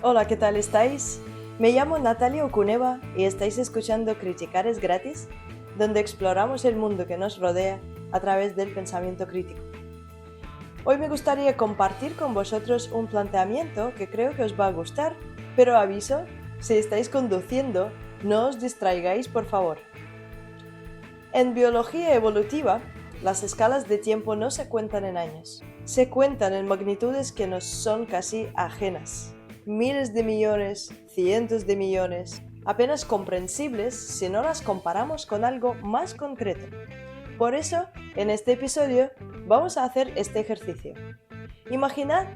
Hola, ¿qué tal estáis? Me llamo Natalia Okuneva y estáis escuchando Criticar es gratis, donde exploramos el mundo que nos rodea a través del pensamiento crítico. Hoy me gustaría compartir con vosotros un planteamiento que creo que os va a gustar, pero aviso, si estáis conduciendo, no os distraigáis, por favor. En biología evolutiva, las escalas de tiempo no se cuentan en años, se cuentan en magnitudes que nos son casi ajenas. Miles de millones, cientos de millones, apenas comprensibles si no las comparamos con algo más concreto. Por eso, en este episodio, vamos a hacer este ejercicio. Imaginad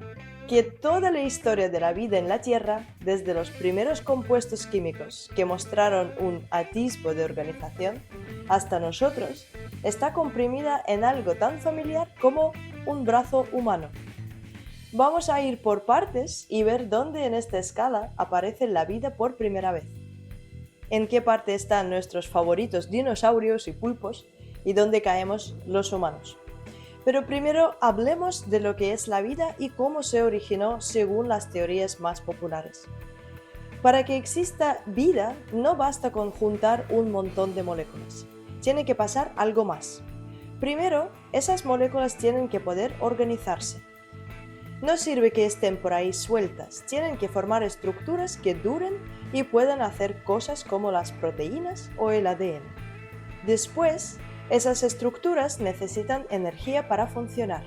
que toda la historia de la vida en la Tierra, desde los primeros compuestos químicos que mostraron un atisbo de organización, hasta nosotros, está comprimida en algo tan familiar como un brazo humano. Vamos a ir por partes y ver dónde en esta escala aparece la vida por primera vez. En qué parte están nuestros favoritos dinosaurios y pulpos y dónde caemos los humanos. Pero primero hablemos de lo que es la vida y cómo se originó según las teorías más populares. Para que exista vida no basta con juntar un montón de moléculas. Tiene que pasar algo más. Primero, esas moléculas tienen que poder organizarse. No sirve que estén por ahí sueltas, tienen que formar estructuras que duren y puedan hacer cosas como las proteínas o el ADN. Después, esas estructuras necesitan energía para funcionar.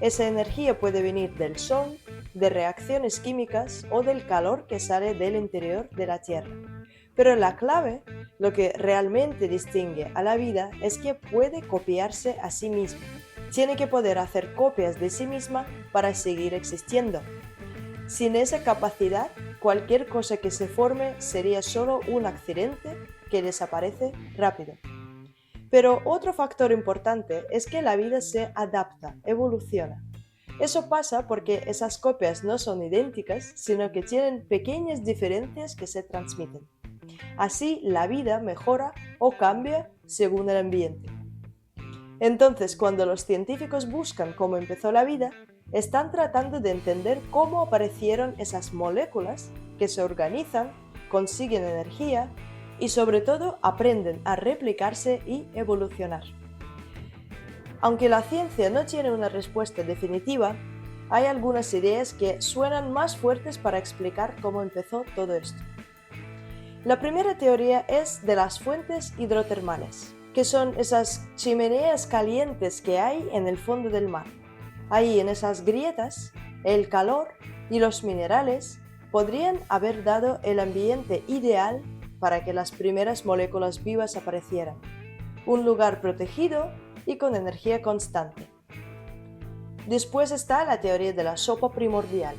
Esa energía puede venir del sol, de reacciones químicas o del calor que sale del interior de la Tierra. Pero la clave, lo que realmente distingue a la vida, es que puede copiarse a sí misma. Tiene que poder hacer copias de sí misma para seguir existiendo. Sin esa capacidad, cualquier cosa que se forme sería solo un accidente que desaparece rápido. Pero otro factor importante es que la vida se adapta, evoluciona. Eso pasa porque esas copias no son idénticas, sino que tienen pequeñas diferencias que se transmiten. Así, la vida mejora o cambia según el ambiente. Entonces, cuando los científicos buscan cómo empezó la vida, están tratando de entender cómo aparecieron esas moléculas que se organizan, consiguen energía y sobre todo aprenden a replicarse y evolucionar. Aunque la ciencia no tiene una respuesta definitiva, hay algunas ideas que suenan más fuertes para explicar cómo empezó todo esto. La primera teoría es de las fuentes hidrotermales, que son esas chimeneas calientes que hay en el fondo del mar. Ahí, en esas grietas, el calor y los minerales podrían haber dado el ambiente ideal para que las primeras moléculas vivas aparecieran. Un lugar protegido y con energía constante. Después está la teoría de la sopa primordial.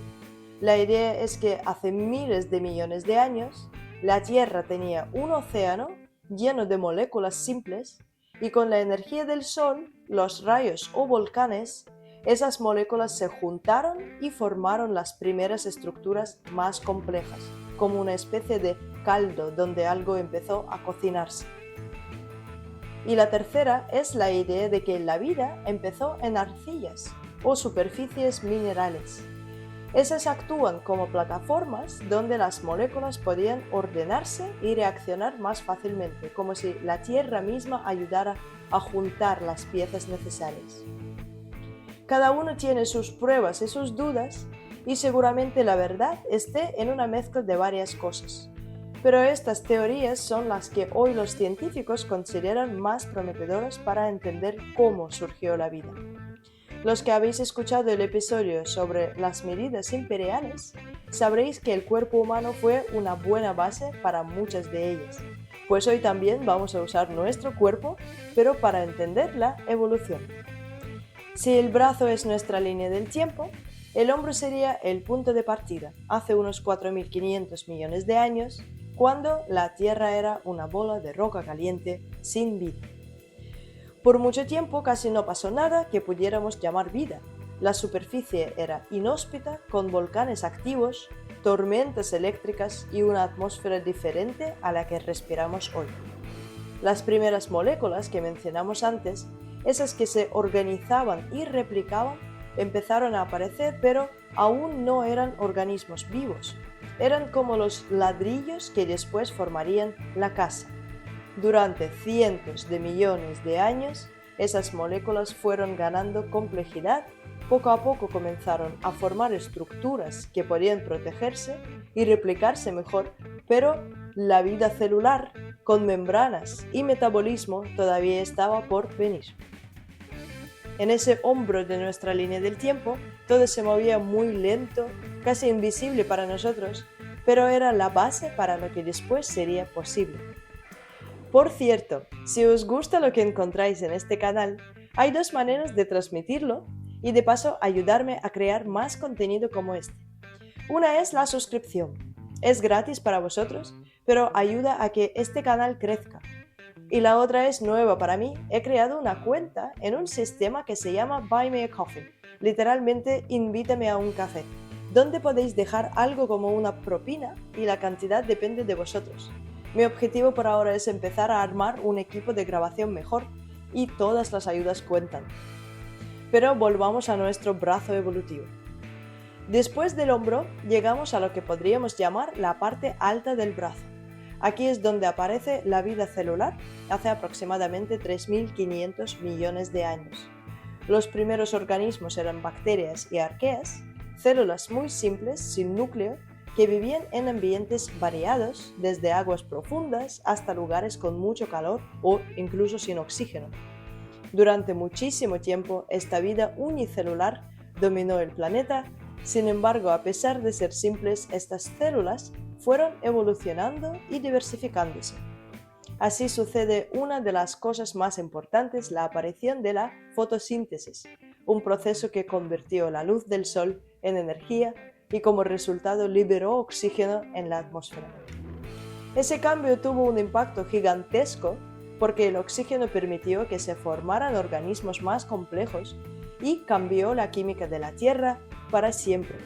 La idea es que hace miles de millones de años, la Tierra tenía un océano lleno de moléculas simples y con la energía del Sol, los rayos o volcanes, esas moléculas se juntaron y formaron las primeras estructuras más complejas, como una especie de caldo donde algo empezó a cocinarse. Y la tercera es la idea de que la vida empezó en arcillas o superficies minerales. Esas actúan como plataformas donde las moléculas podían ordenarse y reaccionar más fácilmente, como si la Tierra misma ayudara a juntar las piezas necesarias. Cada uno tiene sus pruebas y sus dudas, y seguramente la verdad esté en una mezcla de varias cosas. Pero estas teorías son las que hoy los científicos consideran más prometedoras para entender cómo surgió la vida. Los que habéis escuchado el episodio sobre las medidas imperiales, sabréis que el cuerpo humano fue una buena base para muchas de ellas. Pues hoy también vamos a usar nuestro cuerpo, pero para entender la evolución. Si el brazo es nuestra línea del tiempo, el hombro sería el punto de partida, hace unos 4.500 millones de años, cuando la Tierra era una bola de roca caliente sin vida. Por mucho tiempo casi no pasó nada que pudiéramos llamar vida. La superficie era inhóspita, con volcanes activos, tormentas eléctricas y una atmósfera diferente a la que respiramos hoy. Las primeras moléculas que mencionamos antes, esas que se organizaban y replicaban, empezaron a aparecer, pero aún no eran organismos vivos. eran como los ladrillos que después formarían la casa. Durante cientos de millones de años, esas moléculas fueron ganando complejidad, poco a poco comenzaron a formar estructuras que podían protegerse y replicarse mejor, pero la vida celular, con membranas y metabolismo, todavía estaba por venir. En ese hombro de nuestra línea del tiempo, todo se movía muy lento, casi invisible para nosotros, pero era la base para lo que después sería posible. Por cierto, si os gusta lo que encontráis en este canal, hay dos maneras de transmitirlo y de paso ayudarme a crear más contenido como este. Una es la suscripción. Es gratis para vosotros, pero ayuda a que este canal crezca. Y la otra es nueva para mí. He creado una cuenta en un sistema que se llama Buy Me a Coffee, literalmente invítame a un café, donde podéis dejar algo como una propina y la cantidad depende de vosotros. Mi objetivo por ahora es empezar a armar un equipo de grabación mejor y todas las ayudas cuentan. Pero volvamos a nuestro brazo evolutivo. Después del hombro llegamos a lo que podríamos llamar la parte alta del brazo. Aquí es donde aparece la vida celular hace aproximadamente 3.500 millones de años. Los primeros organismos eran bacterias y arqueas, células muy simples, sin núcleo, que vivían en ambientes variados, desde aguas profundas hasta lugares con mucho calor o incluso sin oxígeno. Durante muchísimo tiempo, esta vida unicelular dominó el planeta. Sin embargo, a pesar de ser simples, estas células fueron evolucionando y diversificándose. Así sucede una de las cosas más importantes, la aparición de la fotosíntesis, un proceso que convirtió la luz del sol en energía y como resultado liberó oxígeno en la atmósfera. Ese cambio tuvo un impacto gigantesco porque el oxígeno permitió que se formaran organismos más complejos y cambió la química de la Tierra para siempre.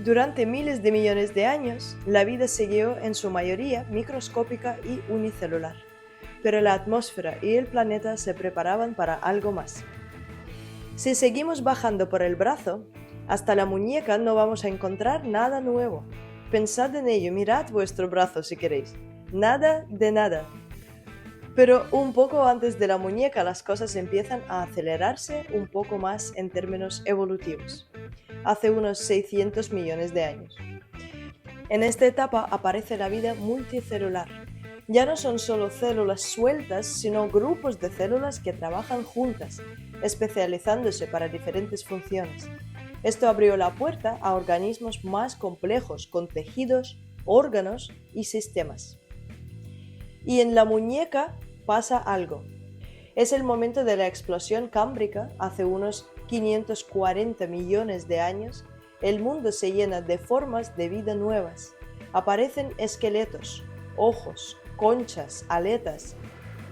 Durante miles de millones de años, la vida siguió en su mayoría microscópica y unicelular, pero la atmósfera y el planeta se preparaban para algo más. Si seguimos bajando por el brazo, hasta la muñeca no vamos a encontrar nada nuevo. Pensad en ello, mirad vuestro brazo si queréis. Nada de nada. Pero un poco antes de la muñeca las cosas empiezan a acelerarse un poco más en términos evolutivos, hace unos 600 millones de años. En esta etapa aparece la vida multicelular. Ya no son solo células sueltas, sino grupos de células que trabajan juntas, especializándose para diferentes funciones. Esto abrió la puerta a organismos más complejos, con tejidos, órganos y sistemas. Y en la muñeca pasa algo. Es el momento de la explosión cámbrica, hace unos 540 millones de años. El mundo se llena de formas de vida nuevas. Aparecen esqueletos, ojos, conchas, aletas.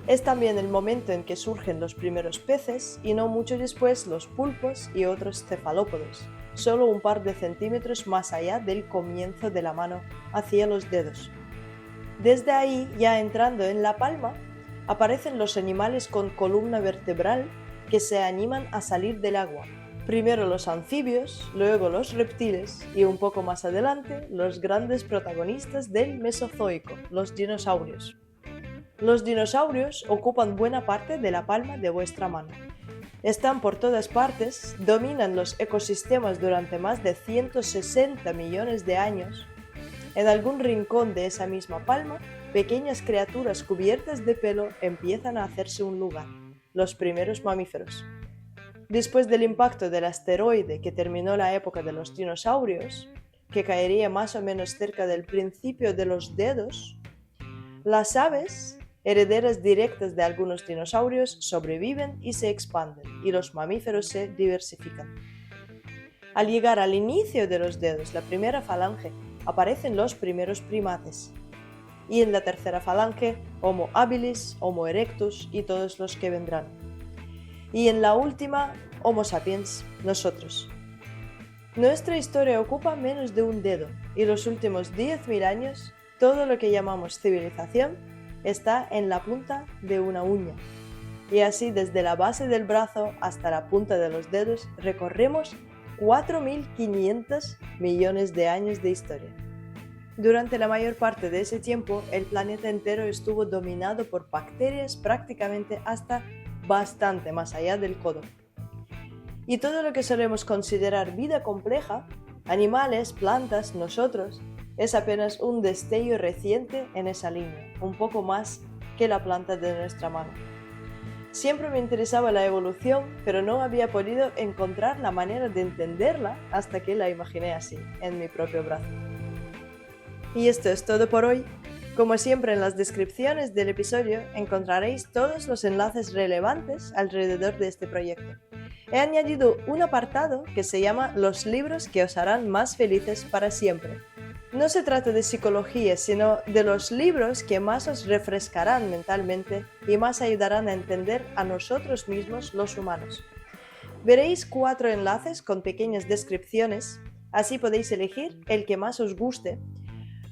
Es también el momento en que surgen los primeros peces y no mucho después los pulpos y otros cefalópodos, solo un par de centímetros más allá del comienzo de la mano hacia los dedos. Desde ahí, ya entrando en la palma, aparecen los animales con columna vertebral que se animan a salir del agua. Primero los anfibios, luego los reptiles y un poco más adelante los grandes protagonistas del Mesozoico, los dinosaurios. Los dinosaurios ocupan buena parte de la palma de vuestra mano. Están por todas partes, dominan los ecosistemas durante más de 160 millones de años. En algún rincón de esa misma palma, pequeñas criaturas cubiertas de pelo empiezan a hacerse un lugar, los primeros mamíferos. Después del impacto del asteroide que terminó la época de los dinosaurios, que caería más o menos cerca del principio de los dedos, las aves, herederas directas de algunos dinosaurios, sobreviven y se expanden, y los mamíferos se diversifican. Al llegar al inicio de los dedos, la primera falange, aparecen los primeros primates. Y en la tercera falange, Homo habilis, Homo erectus y todos los que vendrán. Y en la última, Homo sapiens, nosotros. Nuestra historia ocupa menos de un dedo, y los últimos 10.000 años, todo lo que llamamos civilización está en la punta de una uña. Y así desde la base del brazo hasta la punta de los dedos recorremos 4.500 millones de años de historia. Durante la mayor parte de ese tiempo, el planeta entero estuvo dominado por bacterias prácticamente hasta bastante más allá del codo. Y todo lo que solemos considerar vida compleja, animales, plantas, nosotros, es apenas un destello reciente en esa línea, un poco más que la planta de nuestra mano. Siempre me interesaba la evolución, pero no había podido encontrar la manera de entenderla hasta que la imaginé así, en mi propio brazo. Y esto es todo por hoy. Como siempre, en las descripciones del episodio encontraréis todos los enlaces relevantes alrededor de este proyecto. He añadido un apartado que se llama Los libros que os harán más felices para siempre. No se trata de psicología, sino de los libros que más os refrescarán mentalmente y más ayudarán a entender a nosotros mismos, los humanos. Veréis 4 enlaces con pequeñas descripciones, así podéis elegir el que más os guste,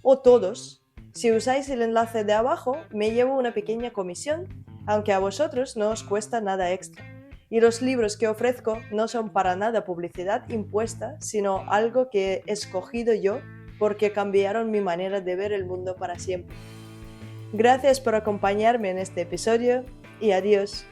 o todos. Si usáis el enlace de abajo, me llevo una pequeña comisión, aunque a vosotros no os cuesta nada extra. Y los libros que ofrezco no son para nada publicidad impuesta, sino algo que he escogido yo porque cambiaron mi manera de ver el mundo para siempre. Gracias por acompañarme en este episodio y adiós.